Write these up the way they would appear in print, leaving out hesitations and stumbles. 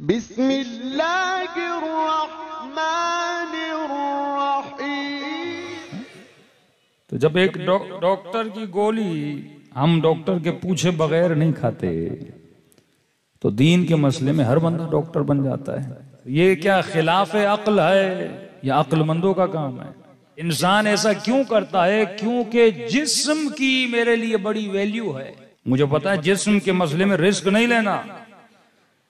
بسم اللہ الرحمن الرحیم۔ تو جب ایک ڈاکٹر کی گولی ہم ڈاکٹر کے پوچھے بغیر نہیں کھاتے تو دین کے مسئلے میں ہر بندہ ڈاکٹر بن جاتا ہے۔ یہ کیا خلاف عقل ہے یا عقل مندوں کا کام ہے؟ انسان ایسا کیوں کرتا ہے؟ کیونکہ جسم کی میرے لیے بڑی ویلیو ہے۔ مجھے پتا ہے جسم کے مسئلے میں رسک نہیں لینا،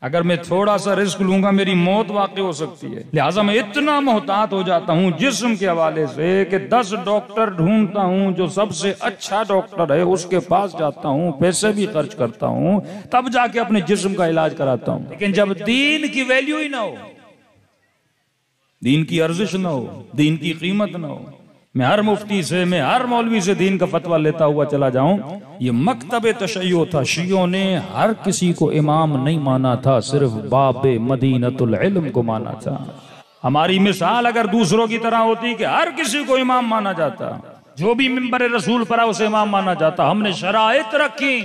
اگر میں تھوڑا سا رسک لوں گا میری موت واقع ہو سکتی ہے، لہٰذا میں اتنا محتاط ہو جاتا ہوں جسم کے حوالے سے کہ 10 ڈاکٹر ڈھونڈتا ہوں، جو سب سے اچھا ڈاکٹر ہے اس کے پاس جاتا ہوں، پیسے بھی خرچ کرتا ہوں، تب جا کے اپنے جسم کا علاج کراتا ہوں۔ لیکن جب دین کی ویلیو ہی نہ ہو، دین کی ارزش نہ ہو، دین کی قیمت نہ ہو، میں ہر مفتی سے، میں ہر مولوی سے دین کا فتویٰ لیتا ہوا چلا جاؤں۔ یہ مکتب تشیع تھا، شیعوں نے ہر کسی کو امام نہیں مانا تھا، صرف باب مدینۃ العلم کو مانا تھا۔ ہماری مثال اگر دوسروں کی طرح ہوتی کہ ہر کسی کو امام مانا جاتا، جو بھی منبر رسول پر اسے امام مانا جاتا، ہم نے شرائط رکھی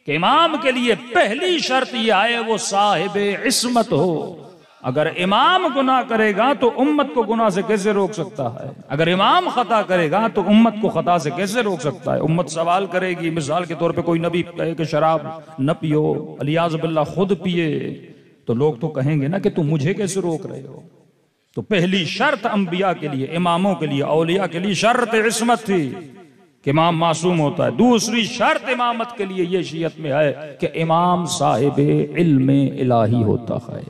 کہ امام کے لیے پہلی شرط یہ آئے وہ صاحب عصمت ہو۔ اگر امام گناہ کرے گا تو امت کو گناہ سے کیسے روک سکتا ہے؟ اگر امام خطا کرے گا تو امت کو خطا سے کیسے روک سکتا ہے؟ امت سوال کرے گی، مثال کے طور پہ کوئی نبی کہے کہ شراب نہ پیو، علیاذ باللہ خود پیے، تو لوگ تو کہیں گے نا کہ تم مجھے کیسے روک رہے ہو؟ تو پہلی شرط انبیاء کے لیے، اماموں کے لیے، اولیاء کے لیے شرط عصمت تھی کہ امام معصوم ہوتا ہے۔ دوسری شرط امامت کے لیے یہ شیعت میں ہے کہ امام صاحب علم الہی ہوتا ہے۔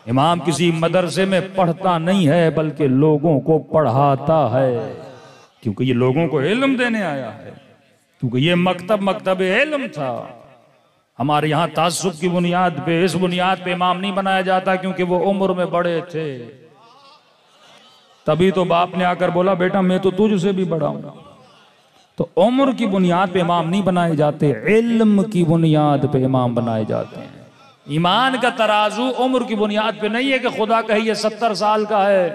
امام کسی مدرسے میں پڑھتا نہیں ہے بلکہ لوگوں کو پڑھاتا ہے، کیونکہ یہ لوگوں کو علم دینے آیا ہے، کیونکہ یہ مکتب علم تھا۔ ہمارے یہاں تعصب کی بنیاد پہ، اس بنیاد پہ امام نہیں بنایا جاتا کیونکہ وہ عمر میں بڑے تھے، تبھی تو باپ نے آ کر بولا بیٹا میں تو تجھ سے بھی بڑا ہوں۔ تو عمر کی بنیاد پہ امام نہیں بنائے جاتے، علم کی بنیاد پہ امام بنائے جاتے ہیں۔ ایمان کا ترازو عمر کی بنیاد پہ نہیں ہے کہ خدا کہے یہ 70 سال کا ہے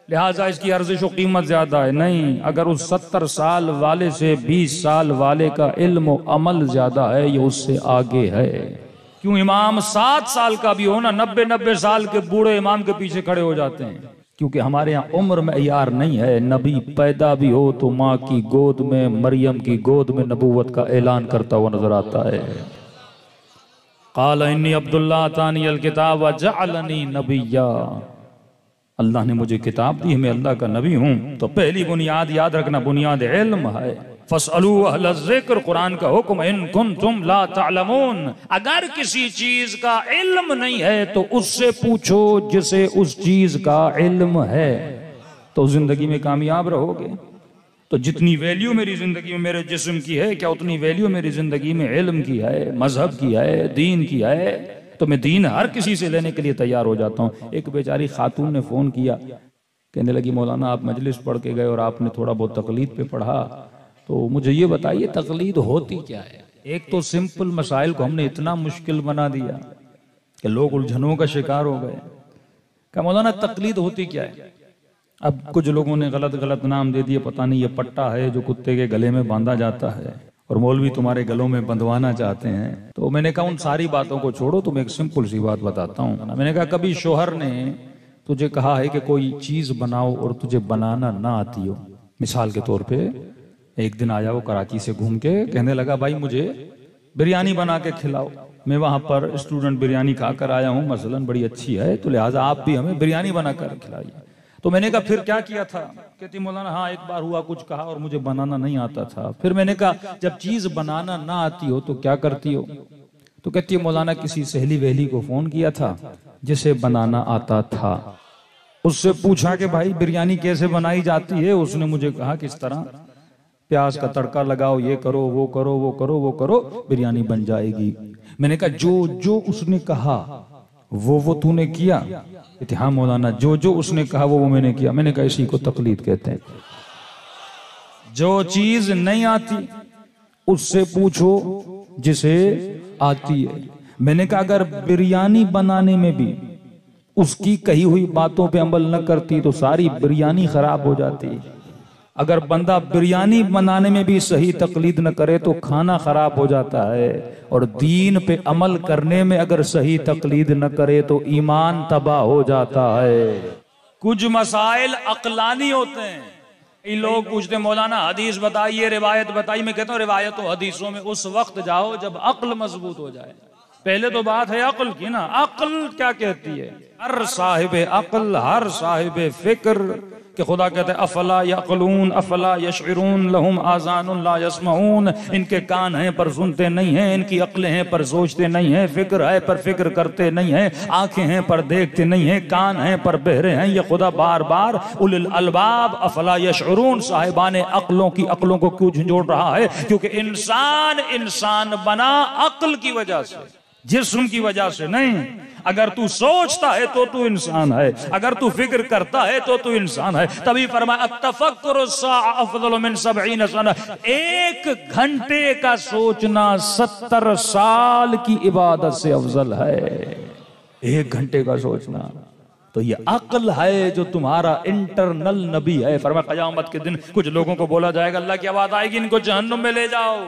لہٰذا اس کی ارزش و قیمت زیادہ ہے، نہیں، اگر اس 70 سال والے سے 20 سال والے کا علم و عمل زیادہ ہے یہ اس سے آگے ہے۔ کیوں امام 7 سال کا بھی ہو نا، 90 سال کے بوڑھے امام کے پیچھے کھڑے ہو جاتے ہیں، کیونکہ ہمارے ہاں عمر معیار نہیں ہے۔ نبی پیدا بھی ہو تو ماں کی گود میں، مریم کی گود میں نبوت کا اعلان کرتا ہوا نظر آتا ہے۔ قال انی عبداللہ آتانی الکتاب وجعلنی نبیا، اللہ نے مجھے کتاب دی، میں اللہ کا نبی ہوں۔ تو پہلی بنیاد یاد رکھنا بنیاد علم ہے۔ فاسألوا اہل الذکر، قرآن کا حکم، ان کنتم لا تعلمون، اگر کسی چیز کا علم نہیں ہے تو اس سے پوچھو جسے اس چیز کا علم ہے، تو زندگی میں کامیاب رہو گے۔ تو جتنی ویلیو میری زندگی میں میرے جسم کی ہے، کیا اتنی ویلیو میری زندگی میں علم کی ہے، مذہب کی ہے، دین کی ہے؟ تو میں دین ہر کسی سے لینے کے لیے تیار ہو جاتا ہوں۔ ایک بیچاری خاتون نے فون کیا، کہنے لگی مولانا آپ مجلس پڑھ کے گئے اور آپ نے تھوڑا بہت تقلید پہ پڑھا، تو مجھے یہ بتائیے تقلید ہوتی کیا ہے؟ ایک تو سمپل مسائل کو ہم نے اتنا مشکل بنا دیا کہ لوگ الجھنوں کا شکار ہو گئے۔ کہ مولانا تقلید ہوتی کیا ہے؟ اب کچھ لوگوں نے غلط نام دے دیے، پتہ نہیں یہ پٹا ہے جو کتے کے گلے میں باندھا جاتا ہے اور مولوی تمہارے گلوں میں بندھوانا چاہتے ہیں۔ تو میں نے کہا ان ساری باتوں کو چھوڑو، تم ایک سمپل سی بات بتاتا ہوں۔ میں نے کہا کبھی شوہر نے تجھے کہا ہے کہ کوئی چیز بناؤ اور تجھے بنانا نہ آتی ہو؟ مثال کے طور پہ ایک دن آیا وہ کراچی سے گھوم کے، کہنے لگا بھائی مجھے بریانی بنا کے کھلاؤ، میں وہاں پر اسٹوڈنٹ بریانی کھا کر آیا ہوں مثلاً، بڑی اچھی ہے، تو لہٰذا آپ بھی ہمیں بریانی بنا کر کھلائیے۔ تو میں نے کہا پھر کیا کیا تھا؟ کہتی مولانا ہاں ایک بار ہوا کچھ کہا اور مجھے بنانا نہیں آتا تھا۔ پھر میں نے کہا جب چیز بنانا نہ آتی ہو تو کیا کرتی ہو؟ تو کہتی ہے مولانا کسی سہیلی وہلی کو فون کیا تھا جسے بنانا آتا تھا، اس سے پوچھا کہ بھائی بریانی کیسے بنائی جاتی ہے، اس نے مجھے کہا کس طرح پیاز کا تڑکا لگاؤ، یہ کرو وہ کرو وہ کرو وہ کرو، بریانی بن جائے گی۔ میں نے کہا جو اس نے کہا وہ تو نے کیا؟ کہتے ہاں مولانا جو اس نے کہا وہ میں نے کیا۔ میں نے کہا اسی کو تقلید کہتے ہیں۔ جو چیز نہیں آتی اس سے پوچھو جسے آتی ہے۔ میں نے کہا اگر بریانی بنانے میں بھی اس کی کہی ہوئی باتوں پہ عمل نہ کرتی تو ساری بریانی خراب ہو جاتی۔ اگر بندہ بریانی بنانے میں بھی صحیح تقلید نہ کرے تو کھانا خراب ہو جاتا ہے، اور دین پہ عمل کرنے میں اگر صحیح تقلید نہ کرے تو ایمان تباہ ہو جاتا ہے۔ کچھ مسائل عقلانی ہوتے ہیں۔ یہ لوگ پوچھتے ہیں مولانا حدیث بتائیے، روایت بتائیے۔ میں کہتا ہوں روایت و حدیثوں میں اس وقت جاؤ جب عقل مضبوط ہو جائے۔ پہلے تو بات ہے عقل کی نا، عقل کیا کہتی ہے؟ ہر صاحب عقل، ہر صاحب فکر، کہ خدا کہتے ہیں افلا یعقلون افلا یشعرون لہم آذان لا یسمعون، ان کے کان ہیں پر سنتے نہیں ہیں، ان کی عقلیں ہیں پر سوچتے نہیں ہیں، فکر ہے پر فکر کرتے نہیں ہیں، آنکھیں ہیں پر دیکھتے نہیں ہیں، کان ہیں پر بہرے ہیں۔ یہ خدا بار بار اولو الالباب افلا یشعرون، صاحبان عقلوں کی عقلوں کو کیوں جھنجھوڑ رہا ہے؟ کیونکہ انسان بنا عقل کی وجہ سے، جسم کی وجہ سے نہیں۔ اگر تو سوچتا ہے تو انسان ہے، اگر تو فکر کرتا ہے تو انسان ہے۔ تبھی فرمایا التفکر الساعہ افضل من 70 سنہ، 1 گھنٹے کا سوچنا 70 سال کی عبادت سے افضل ہے۔ 1 گھنٹے کا سوچنا، تو یہ عقل ہے جو تمہارا انٹرنل نبی ہے۔ فرمایا قیامت کے دن کچھ لوگوں کو بولا جائے گا، اللہ کی آواز آئے گی ان کو جہنم میں لے جاؤ۔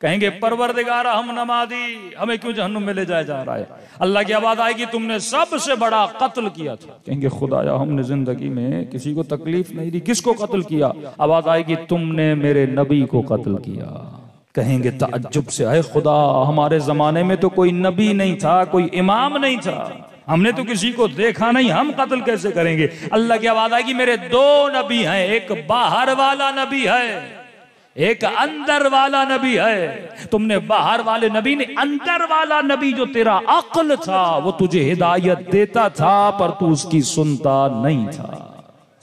کہیں گے پروردگارہ ہم نمازی، ہمیں کیوں جہنم میں لے جایا جا رہا ہے؟ اللہ کی آواز آئے گی تم نے سب سے بڑا قتل کیا تھا۔ کہیں گے خدایا ہم نے زندگی میں کسی کو تکلیف نہیں دی، کس کو قتل کیا؟ آواز آئے گی تم نے میرے نبی کو قتل کیا۔ کہیں گے تعجب سے اے خدا ہمارے زمانے میں تو کوئی نبی نہیں تھا، کوئی امام نہیں تھا، ہم نے تو کسی کو دیکھا نہیں، ہم قتل کیسے کریں گے؟ اللہ کی آواز آئے گی میرے 2 نبی ہیں، ایک باہر والا نبی ہے، ایک اندر والا نبی ہے۔ تم نے باہر والے نبی نے، اندر والا نبی جو تیرا عقل تھا وہ تجھے ہدایت دیتا تھا پر تو اس کی سنتا نہیں تھا۔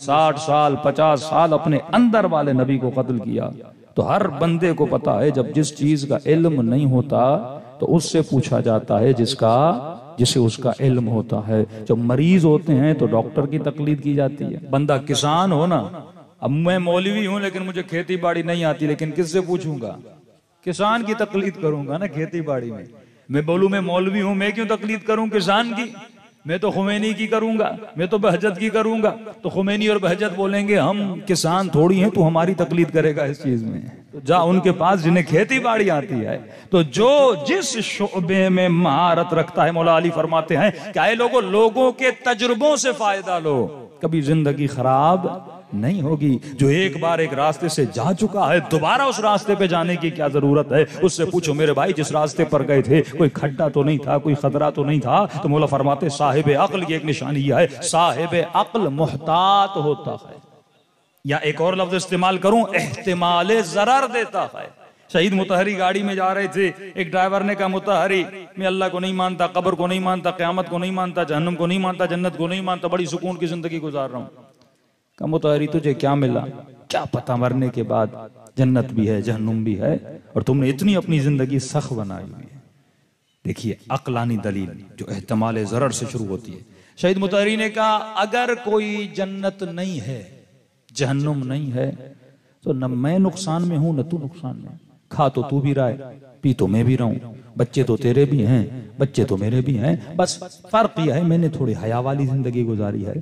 60 سال 50 سال اپنے اندر والے نبی کو قتل کیا۔ تو ہر بندے کو پتا ہے جب جس چیز کا علم نہیں ہوتا تو اس سے پوچھا جاتا ہے جسے اس کا علم ہوتا ہے۔ جب مریض ہوتے ہیں تو ڈاکٹر کی تقلید کی جاتی ہے۔ بندہ کسان ہو نا، اب میں مولوی ہوں لیکن مجھے کھیتی باڑی نہیں آتی، لیکن کس سے پوچھوں گا؟ کسان کی تقلید کروں گا نا کھیتی باڑی میں۔ میں بولوں میں مولوی ہوں، میں کیوں تقلید کروں کسان کی؟ میں تو خمینی کی کروں گا، میں تو بہجت کی کروں گا۔ تو خمینی اور بہجت بولیں گے ہم کسان تھوڑی ہیں، تو ہماری تقلید کرے گا اس چیز میں؟ تو جا ان کے پاس جنہیں کھیتی باڑی آتی ہے۔ تو جو جس شعبے میں مہارت رکھتا ہے، مولا علی فرماتے ہیں کہ اے لوگوں کے تجربوں سے فائدہ لو، کبھی زندگی خراب نہیں ہوگی۔ جو ایک بار ایک راستے سے جا چکا ہے دوبارہ اس راستے پہ جانے کی کیا ضرورت ہے؟ اس سے پوچھو میرے بھائی جس راستے پر گئے تھے کوئی کھڈا تو نہیں تھا، کوئی خطرہ تو نہیں تھا؟ تو مولا فرماتے صاحب عقل کی ایک نشانی یہ ہے، صاحب عقل محتاط ہوتا ہے، یا ایک اور لفظ استعمال کروں احتمال ضرر دیتا ہے۔ شہید مطہری گاڑی میں جا رہے تھے، ایک ڈرائیور نے کہا مطہری میں اللہ کو نہیں مانتا، قبر کو نہیں مانتا، قیامت کو نہیں مانتا، جہنم کو نہیں مانتا، جنت کو نہیں مانتا، بڑی سکون کی زندگی گزار رہا ہوں۔ کہا مطہری تجھے کیا ملا؟ کیا پتہ مرنے کے بعد جنت بھی ہے جہنم بھی ہے، اور تم نے اتنی اپنی زندگی سخت بنائی ہوئی ہے۔ دیکھیے عقلانی دلیل جو احتمال ضرر سے شروع ہوتی ہے۔ شہید مطہری نے کہا اگر کوئی جنت نہیں ہے، جہنم نہیں ہے، تو نہ میں نقصان میں ہوں نہ تو نقصان میں۔ کھا تو بھی رہا ہے، پی تو میں بھی رہا ہوں، بچے تو تیرے بھی ہیں، بچے تو میرے بھی ہیں، بس فرق یہ ہے میں نے تھوڑی حیا والی زندگی گزاری ہے،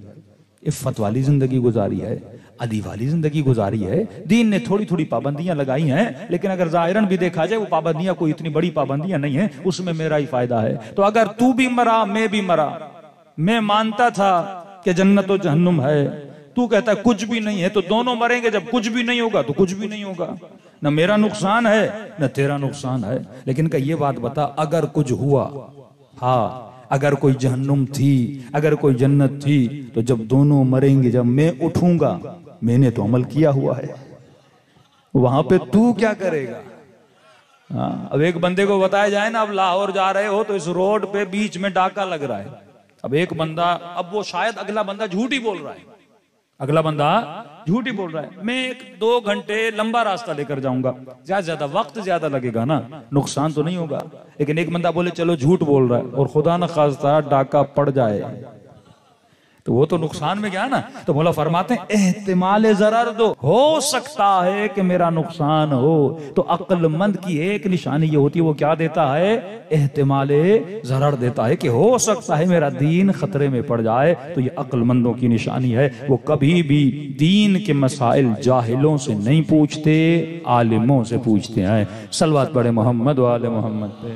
عفت والی زندگی گزاری ہے، ادی والی زندگی گزاری ہے۔ دین نے تھوڑی تھوڑی پابندیاں لگائی ہیں، لیکن اگر ظاہراً بھی دیکھا جائے وہ پابندیاں کوئی اتنی بڑی پابندیاں نہیں ہیں، اس میں میرا ہی فائدہ ہے۔ تو اگر تو بھی مرا میں بھی مرا، میں مانتا تھا کہ جنت و جہنم ہے، تو کہتا ہے کچھ بھی نہیں ہے، تو دونوں مریں گے۔ جب کچھ بھی نہیں ہوگا تو کچھ بھی نہیں ہوگا، نہ میرا نقصان ہے نہ تیرا نقصان ہے۔ لیکن کہ یہ بات بتا اگر کچھ ہوا، ہاں اگر کوئی جہنم تھی اگر کوئی جنت تھی، تو جب دونوں مریں گے، جب میں اٹھوں گا میں نے تو عمل کیا ہوا ہے، وہاں پہ تو کیا کرے گا؟ اب ایک بندے کو بتایا جائے نا اب لاہور جا رہے ہو تو اس روڈ پہ بیچ میں ڈاکہ لگ رہا ہے، اب ایک بندہ، اب وہ شاید اگلا بندہ جھوٹ ہی بول رہا ہے، اگلا بندہ جھوٹ ہی بول رہا ہے، میں 1-2 گھنٹے لمبا راستہ لے کر جاؤں گا، زیادہ وقت زیادہ لگے گا نا، نقصان تو نہیں ہوگا۔ لیکن ایک بندہ بولے چلو جھوٹ بول رہا ہے اور خدا نہ خواستہ ڈاکہ پڑ جائے، تو وہ تو نقصان میں گیا نا. تو مولا فرماتے ہیں احتمال ضرر دو, ہو سکتا ہے کہ میرا نقصان ہو. تو عقل مند کی ایک نشانی یہ ہوتی ہے, وہ کیا دیتا ہے؟ احتمال ضرر دیتا ہے کہ ہو سکتا ہے میرا دین خطرے میں پڑ جائے. تو یہ عقل مندوں کی نشانی ہے, وہ کبھی بھی دین کے مسائل جاہلوں سے نہیں پوچھتے, عالموں سے پوچھتے ہیں. صلوات پڑھے محمد و آل محمد پہ.